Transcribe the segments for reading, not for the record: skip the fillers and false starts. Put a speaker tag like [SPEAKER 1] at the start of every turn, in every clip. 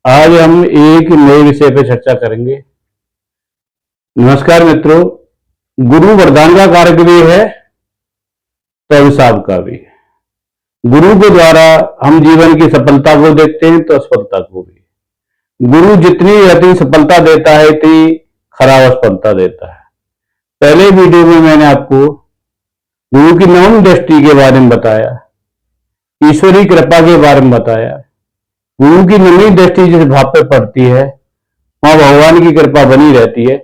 [SPEAKER 1] आज हम एक नए विषय पर चर्चा करेंगे। नमस्कार मित्रों, गुरु वरदान का कारक भी है तो अभिशाप का भी। गुरु के द्वारा हम जीवन की सफलता को देखते हैं तो असफलता को भी। गुरु जितनी अधिक सफलता देता है इतनी खराब असफलता देता है। पहले वीडियो में मैंने आपको गुरु की नवम दृष्टि के बारे में बताया, ईश्वरीय कृपा के बारे में बताया। गुरु की नवी दृष्टि जिस भाव पर पड़ती है वहां भगवान की कृपा बनी रहती है।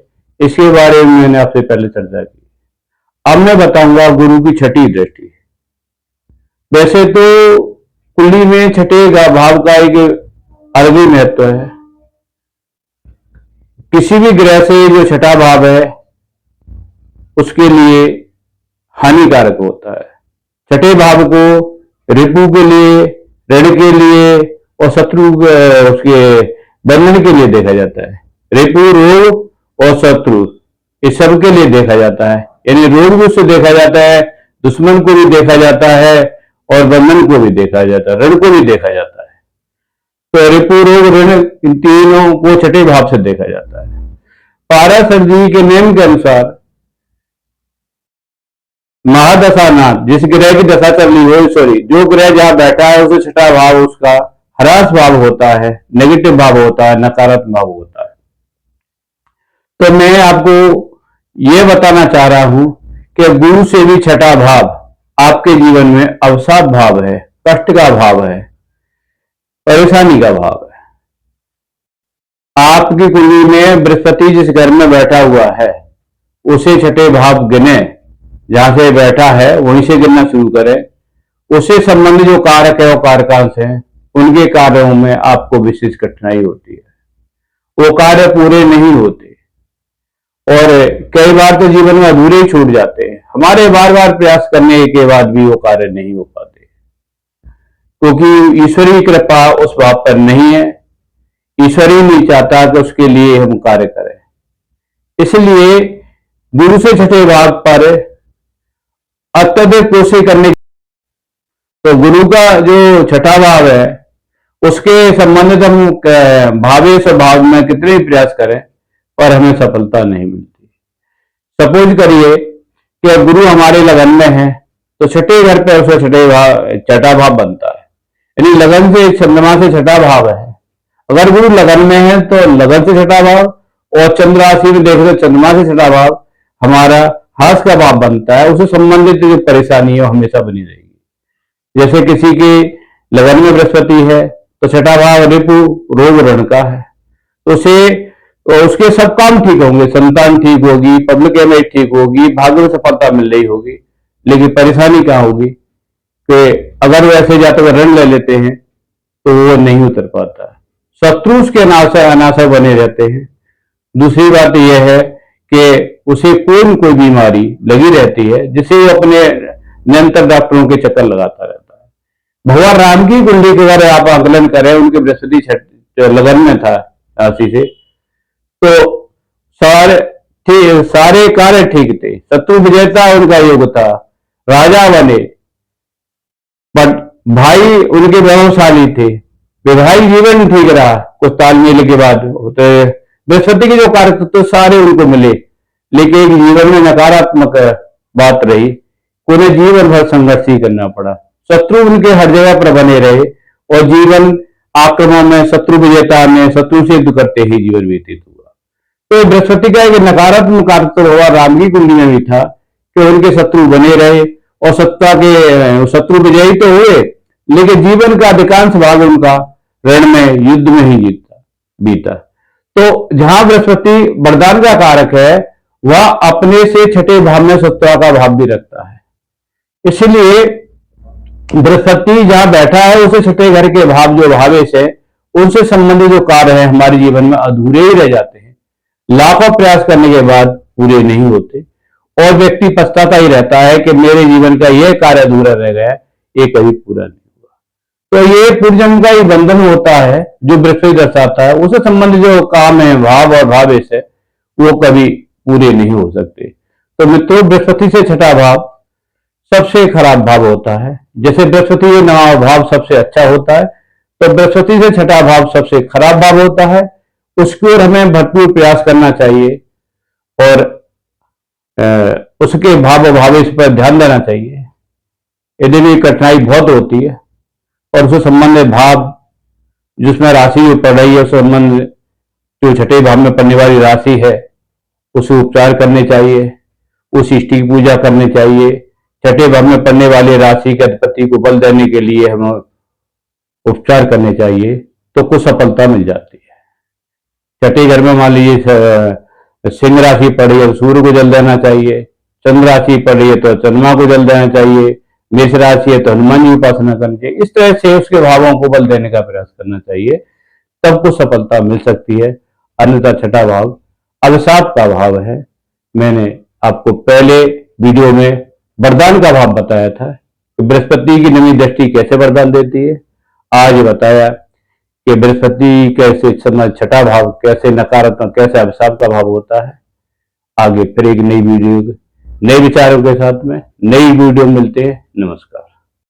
[SPEAKER 1] इसके बारे में मैंने आपसे पहले चर्चा की। अब मैं बताऊंगा गुरु की छठी दृष्टि। वैसे तो कुंडली में छठे भाव का एक अलग ही महत्व है। किसी भी ग्रह से जो छठा भाव है उसके लिए हानिकारक होता है। छठे भाव को रिपु के लिए, ऋण के लिए और शत्रु उसके बंधन के लिए देखा जाता है। रिपु, रोग और शत्रु इस सब के लिए देखा जाता है। यानी रोग भी उससे देखा जाता है, दुश्मन को भी देखा जाता है और बंधन को भी देखा जाता है, ऋण को भी देखा जाता है। तो रिपु, रोग, ऋण इन तीनों को छठे भाव से देखा जाता है। पाराशर जी के नियम के अनुसार महादशा नाथ जिस ग्रह की दशा चल रही हो, सॉरी जो ग्रह जहां बैठा है उसे छठा भाव उसका ह्रास भाव होता है, नेगेटिव भाव होता है, नकारात्मक भाव होता है। तो मैं आपको यह बताना चाह रहा हूं कि गुरु से भी छठा भाव आपके जीवन में अवसाद भाव है, कष्ट का भाव है, परेशानी का भाव है। आपकी कुंडली में बृहस्पति जिस घर में बैठा हुआ है उसे छठे भाव गिने, जहां से बैठा है वहीं से गिनना शुरू करें। उससे संबंधित जो कारक है वो कारकांश है, उनके कार्यों में आपको विशेष कठिनाई होती है। वो कार्य पूरे नहीं होते और कई बार तो जीवन में अधूरे ही छूट जाते हैं। हमारे बार बार प्रयास करने के बाद भी वो कार्य नहीं हो पाते क्योंकि ईश्वरीय कृपा उस भाव पर नहीं है। ईश्वर ही नहीं चाहता कि उसके लिए हम कार्य करें। इसलिए गुरु से छठे भाव पर अत्यधिक कोशिश करने, तो गुरु का जो छठा भाव है उसके संबंधित हम भावे स्वभाव में कितने प्रयास करें पर हमें सफलता नहीं मिलती। सपोज करिए कि गुरु हमारे लगन में है तो छठे घर पर उसे छठा भाव बनता है। यानी लगन से चंद्रमा से छठा भाव है। अगर गुरु लगन में है तो लगन से छठा भाव, और चंद्र राशि में देखो तो चंद्रमा से छठा भाव हमारा हास का भाव बनता है। उससे संबंधित जो परेशानी है हमेशा बनी रहेगी। जैसे किसी के लगन में बृहस्पति है तो छठा भाव रिपु, रोग, ऋण का है तो उसके सब काम ठीक होंगे, संतान ठीक होगी, पब्लिक इमेज ठीक होगी, भाग्य में सफलता मिल रही होगी। लेकिन परेशानी क्या होगी कि अगर वो ऐसे जाते हुए ऋण ले लेते हैं तो वो नहीं उतर पाता है। शत्रु उसके अनाशय बने रहते हैं। दूसरी बात यह है कि उसे कोई न कोई बीमारी लगी रहती है जिसे वो अपने निरंतर डॉक्टरों के चक्कर लगाता रहता है। भगवान राम की कुंडली के अगर आप आकलन करें, उनके बृहस्पति लगन में था राशि से, तो सारे कार्य ठीक थे, शत्रु विजेता उनका योग था, राजा बने, बट भाई उनके वैभवशाली थे, वैवाहिक जीवन ठीक रहा कुछ तालमेल के बाद। तो बृहस्पति के जो कार्य तो सारे उनको मिले, लेकिन एक जीवन में नकारात्मक बात रही, उन्हें जीवन भर संघर्ष ही करना पड़ा। शत्रु उनके हर जगह पर बने रहे और जीवन आक्रमण में, शत्रु विजेता में शत्रु से युद्ध करते ही जीवन व्यतीत हुआ। तो बृहस्पति का एक नकारात्मक कार्य तो हुआ राम की कुंडली में भी था कि उनके शत्रु बने रहे और सत्ता के शत्रु विजयी तो हुए, लेकिन जीवन का अधिकांश भाग उनका ऋण में, युद्ध में ही बीता। तो जहां बृहस्पति वरदान का कारक है वह अपने से छठे भाव में शत्रुता का भाव भी रखता है। इसलिए बृहस्पति जहां बैठा है उसे छठे घर के भाव जो भावेश है उनसे संबंधित जो कार्य है हमारे जीवन में अधूरे ही रह जाते हैं। लाखों प्रयास करने के बाद पूरे नहीं होते और व्यक्ति पछताता ही रहता है कि मेरे जीवन का यह कार्य अधूरा रह गया, ये कभी पूरा नहीं हुआ। तो ये पूर्वजन्म का ही बंधन होता है जो बृहस्पति दर्शाता है। उससे संबंधित जो काम है, भाव और भावेश है, वो कभी पूरे नहीं हो सकते। तो मित्रों, बृहस्पति से छठा भाव सबसे खराब भाव होता है। जैसे बृहस्पति ये नवा भाव सबसे अच्छा होता है, तो बृहस्पति से छठा भाव सबसे खराब भाव होता है, उसकी ओर हमें भरपूर प्रयास करना चाहिए और उसके भाव अभावेश पर ध्यान देना चाहिए। यदि भी कठिनाई बहुत होती है और उससे संबंधित भाव जिसमें राशि पड़ रही है, उस संबंध जो छठे भाव में पड़ने वाली राशि है उसे उपचार करने चाहिए, उस इष्ट की पूजा करनी चाहिए। छठे भाव में पड़ने वाली राशि के अधिपति को बल देने के लिए हमें उपचार करने चाहिए, तो कुछ सफलता मिल जाती है। छठे घर में मान लीजिए सिंह राशि पड़ी है तो सूर्य को जल देना चाहिए, चंद्र राशि पड़ी है तो चंद्रमा को जल देना चाहिए, मेष राशि है तो हनुमान जी उपासना करनी चाहिए। इस तरह से उसके भावों को बल देने का प्रयास करना चाहिए, तब कुछ सफलता मिल सकती है। अन्यथा छठा भाव अभिशाप का भाव है। मैंने आपको पहले वीडियो में वरदान का भाव बताया था कि बृहस्पति की नवी दृष्टि कैसे वरदान देती है। आज बताया कि बृहस्पति कैसे समय छठा भाव कैसे नकारात्मक कैसे अभिशाप का भाव होता है। आगे फिर एक नई वीडियो नए विचारों के साथ में नई वीडियो मिलते हैं। नमस्कार।